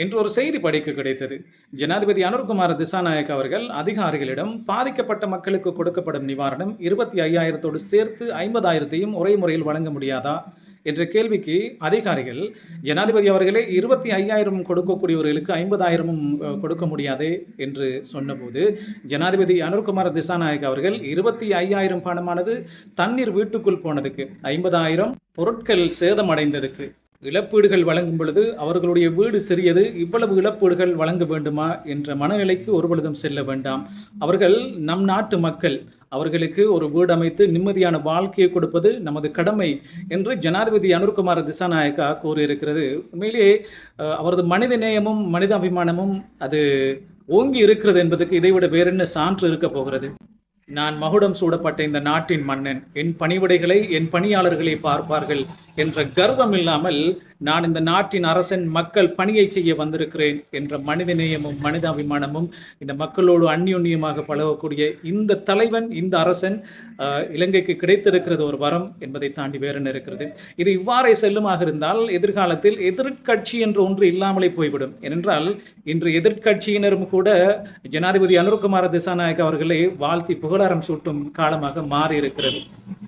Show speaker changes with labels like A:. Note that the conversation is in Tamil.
A: என்று ஒரு செய்தி படிக்க கிடைத்தது. ஜனாதிபதி அனுர்குமார திசாநாயக்க அவர்கள் அதிகாரிகளிடம் பாதிக்கப்பட்ட மக்களுக்கு கொடுக்கப்படும் நிவாரணம் 25,000 சேர்த்து 50,000 ஒரே முறையில் வழங்க முடியாதா என்ற கேள்விக்கு அதிகாரிகள், ஜனாதிபதி அவர்களே 25,000 கொடுக்கக்கூடியவர்களுக்கு 50,000 கொடுக்க முடியாதே என்று சொன்னபோது, ஜனாதிபதி அனுர்குமார திசாநாயக்க அவர்கள் 25,000 பணமானது தண்ணீர் வீட்டுக்குள் போனதுக்கு, 50,000 பொருட்கள் சேதமடைந்ததுக்கு இழப்பீடுகள் வழங்கும் பொழுது அவர்களுடைய வீடு சிறியது, இவ்வளவு இழப்பீடுகள் வழங்க வேண்டுமா என்ற மனநிலைக்கு ஒருபொழுதும் செல்ல வேண்டாம். அவர்கள் நம் நாட்டு மக்கள், அவர்களுக்கு ஒரு வீடு அமைத்து நிம்மதியான வாழ்க்கையை கொடுப்பது நமது கடமை என்று ஜனாதிபதி அனுர்குமார திசாநாயக்கா கூறியிருக்கிறது. உண்மையிலேயே அவரது மனித நேயமும் மனிதாபிமானமும் அது ஓங்கி இருக்கிறது என்பதற்கு இதைவிட வேறென்ன சான்று இருக்க போகிறது. நான் மகுடம் சூடப்பட்ட இந்த நாட்டின் மன்னன், என் பணிவிடைகளை என் பணியாளர்களை பார்ப்பார்கள் என்ற கர்வம் இல்லாமல், நான் இந்த நாட்டின் அரசன், மக்கள் பணியை செய்ய வந்திருக்கிறேன் என்ற மனிதநேயமும் மனிதாபிமானமும் இந்த மக்களோடு அந்யோன்யமாக பழகக்கூடிய இந்த தலைவன், இந்த அரசன் இலங்கைக்கு கிடைத்திருக்கிறது ஒரு வரம் என்பதை தாண்டி வேறு என்ன இருக்கிறது. இது இவ்வாறே செல்லுமாக இருந்தால் எதிர்காலத்தில் எதிர்கட்சி என்று ஒன்று இல்லாமலே போய்விடும். ஏனென்றால் இன்று எதிர்கட்சியினரும் கூட ஜனாதிபதி அனுர்குமார திசாநாயக்க அவர்களை வாழ்த்தி புகழாரம் சூட்டும் காலமாக மாறி இருக்கிறது.